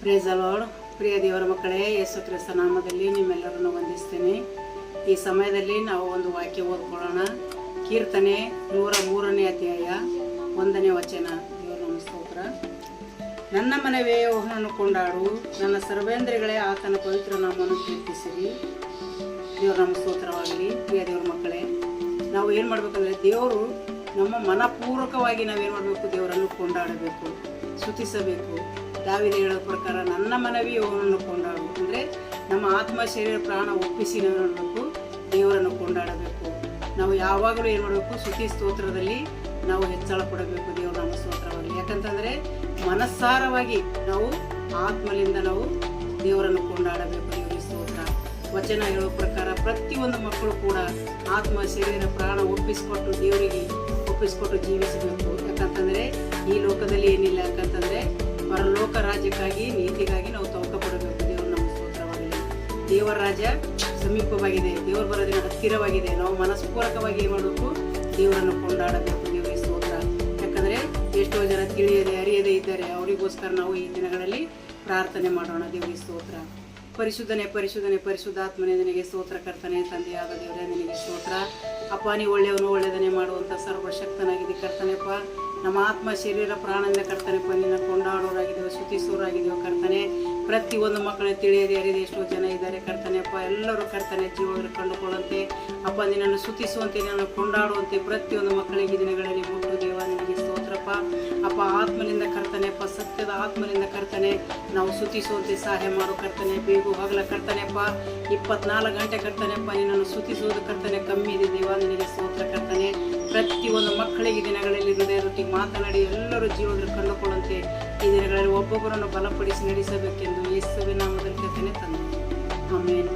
Praise the lord. ಪ್ರಿಯ ದೇವರ ಮಕ್ಕಳೇ, ಯೇಸು ಕ್ರಿಸ್ತ ನಾಮದಲ್ಲಿ ನಿಮ್ಮೆಲ್ಲರನ್ನು ವಂದಿಸ್ತೇನೆ. ಈ ಸಮಯದಲ್ಲಿ ನಾವು ಒಂದು ವಾಕ್ಯ ಓದ್ಕೊಳ್ಳೋಣ. ಕೀರ್ತನೆ 103ನೇ ಅಧ್ಯಾಯ 1ನೇ ವಚನ. ದೇವರ ನಮ್ಮ ಸ್ತೋತ್ರ. ನನ್ನ ಮನವೇ ಯೆಹೋವನನ್ನು ಕೊಂಡಾಡು, ನನ್ನ ಸರ್ವೇಂದ್ರಿಗಳೇ ಆತನ ಪವಿತ್ರ ನಾಮವನ್ನು ಕೀರ್ತಿಸಿರಿ. ದೇವರ ನಮ್ಮ ಸ್ತೋತ್ರವಾಗಲಿ. ಪ್ರಿಯ ದೇವರ ಮಕ್ಕಳೇ, ನಾವು ಏನು ಮಾಡಬೇಕಂದ್ರೆ, ದೇವರು ನಮ್ಮ ಮನಪೂರ್ವಕವಾಗಿ ನಾವೇನು ಮಾಡಬೇಕು, ದೇವರನ್ನು ಕೊಂಡಾಡಬೇಕು, ಸ್ತುತಿಸಬೇಕು. ದಾವೀದ ಹೇಳೋ ಪ್ರಕಾರ ನನ್ನ ಮನವಿ ಯೆಹೋವನನ್ನು ಕೊಂಡಾಡು ಅಂದರೆ ನಮ್ಮ ಆತ್ಮ ಶರೀರ ಪ್ರಾಣ ಒಪ್ಪಿಸಿ ನಾವು ಮಾಡಬೇಕು, ದೇವರನ್ನು ಕೊಂಡಾಡಬೇಕು. ನಾವು ಯಾವಾಗಲೂ ಏನು ಮಾಡಬೇಕು, ಸ್ತುತಿ ಸ್ತೋತ್ರದಲ್ಲಿ ನಾವು ಹೆಚ್ಚಳ ಪಡಬೇಕು. ದೇವರ ನಮ್ಮ ಸ್ತೋತ್ರವಾಗಲಿ. ಯಾಕಂತಂದರೆ ಮನಸ್ಸಾರವಾಗಿ ನಾವು ಆತ್ಮಲಿಂದ ನಾವು ದೇವರನ್ನು ಕೊಂಡಾಡಬೇಕು. ದೇವರ ಸ್ತೋತ್ರ. ವಚನ ಹೇಳೋ ಪ್ರಕಾರ ಪ್ರತಿಯೊಂದು ಮಕ್ಕಳು ಕೂಡ ಆತ್ಮ ಶರೀರ ಪ್ರಾಣ ಒಪ್ಪಿಸಿಕೊಟ್ಟು ದೇವರಿಗೆ ಒಪ್ಪಿಸಿಕೊಟ್ಟು ಜೀವಿಸಬೇಕು. ಯಾಕಂತಂದರೆ ಈ ಲೋಕದಲ್ಲಿ ಏನಿಲ್ಲ. ಯಾಕಂತಂದರೆ ಪರಲೋಕ ರಾಜ್ಯಕ್ಕಾಗಿ ನೀತಿಗಾಗಿ ನಾವು ತವಕ ಪಡಬೇಕು. ದೇವರು ನಮ್ಮ ಸ್ತೋತ್ರವಾಗಲಿ. ದೇವರ ರಾಜ್ಯ ಸಮೀಪವಾಗಿದೆ, ದೇವರ ಬರೋದಿನ ಹತ್ತಿರವಾಗಿದೆ. ನಾವು ಮನಸ್ಪೂರ್ವಕವಾಗಿ ಏನು ಮಾಡಬೇಕು, ದೇವರನ್ನು ಕೊಂಡಾಡಬೇಕು. ದೇವರ ಸ್ತೋತ್ರ. ಯಾಕಂದರೆ ಎಷ್ಟೋ ಜನ ತಿಳಿಯದೆ ಅರಿಯದೇ ಇದ್ದಾರೆ. ಅವರಿಗೋಸ್ಕರ ನಾವು ಈ ದಿನಗಳಲ್ಲಿ ಪ್ರಾರ್ಥನೆ ಮಾಡೋಣ. ದೇವರ ಸ್ತೋತ್ರ. ಪರಿಶುದ್ಧನೆ ಪರಿಶುದ್ಧನೆ ಪರಿಶುದ್ಧಾತ್ಮನೇ ನಿನಗೆ ಸ್ತೋತ್ರ. ಕರ್ತನೆ ತಂದೆಯಾದ ದೇವರೇ ನಿನಗೆ ಸ್ತೋತ್ರ. ಅಪ್ಪ, ನೀವು ಒಳ್ಳೆಯವನು ಒಳ್ಳೆಯದನ್ನೇ ಮಾಡುವಂಥ ಸರ್ವಶಕ್ತನಾಗಿದೆ ಕರ್ತನೆಪ್ಪ. ನಮ್ಮ ಆತ್ಮ ಶರೀರ ಪ್ರಾಣದಿಂದ ಕರ್ತನೆಪ್ಪ ನಿನ್ನ ಕೊಂಡಾಡೋರಾಗಿದ್ದೇವೆ, ಸ್ತುತಿಸೋರಾಗಿದ್ದೇವೆ ಕರ್ತನೆ. ಪ್ರತಿಯೊಂದು ಮಕ್ಕಳೇ ತಿಳಿಯದೆ ಅರಿದೆ ಎಷ್ಟೋ ಜನ ಇದ್ದಾರೆ ಕರ್ತನೆಪ್ಪ. ಎಲ್ಲರೂ ಕರ್ತನೆ ಜೀವವನ್ನು ಕಂಡುಕೊಳ್ಳುವಂತೆ ಅಪ್ಪ, ನಿನ್ನನ್ನು ಸ್ತುತಿಸುವಂತೆ, ನಿನ್ನನ್ನು ಕೊಂಡಾಡುವಂತೆ ಪ್ರತಿಯೊಂದು ಮಕ್ಕಳಿಗೆ ದಿನಗಳಲ್ಲಿ ಮುಟ್ಟು ದೇವ ನಿನಗೆ ಸ್ತೋತ್ರಪ್ಪ. ಅಪ್ಪ, ಆತ್ಮನಿಂದ ಕರ್ತನೆಪ್ಪ, ಸತ್ಯದ ಆತ್ಮನಿಂದ ಕರ್ತನೆ ನಾವು ಸ್ತುತಿಸುವಂತೆ ಸಹಾಯ ಮಾಡು ಕರ್ತನೆ. ಬೇಗು ಹಗಲ ಕರ್ತನೆಪ್ಪ, 24 ಗಂಟೆ ಕರ್ತನೆಪ್ಪ ನಿನ್ನನ್ನು ಸ್ತುತಿಸುವುದು ಕರ್ತನೆ ಕಮ್ಮಿ ಇದೆ ದೇವ ನಿನಗೆ ಸ್ತೋತ್ರ ಕರ್ತನೆ. ಪ್ರತಿಯೊಂದು ಮಕ್ಕಳಿಗೆ ದಿನಗಳಲ್ಲಿ ಹೃದಯದೊಟ್ಟಿಗೆ ಮಾತನಾಡಿ ಎಲ್ಲರೂ ಜೀವನದಲ್ಲಿ ಕಂಡುಕೊಳ್ಳುವಂತೆ ಈ ದಿನಗಳಲ್ಲಿ ಒಬ್ಬೊಬ್ಬರನ್ನು ಬಲಪಡಿಸಿ ನಡೆಸಬೇಕೆಂದು ಯೇಸುವಿನ ನಾಮದಲ್ಲಿ ಕರ್ತನೆ ತಂದೆ. ಆಮೆನ್.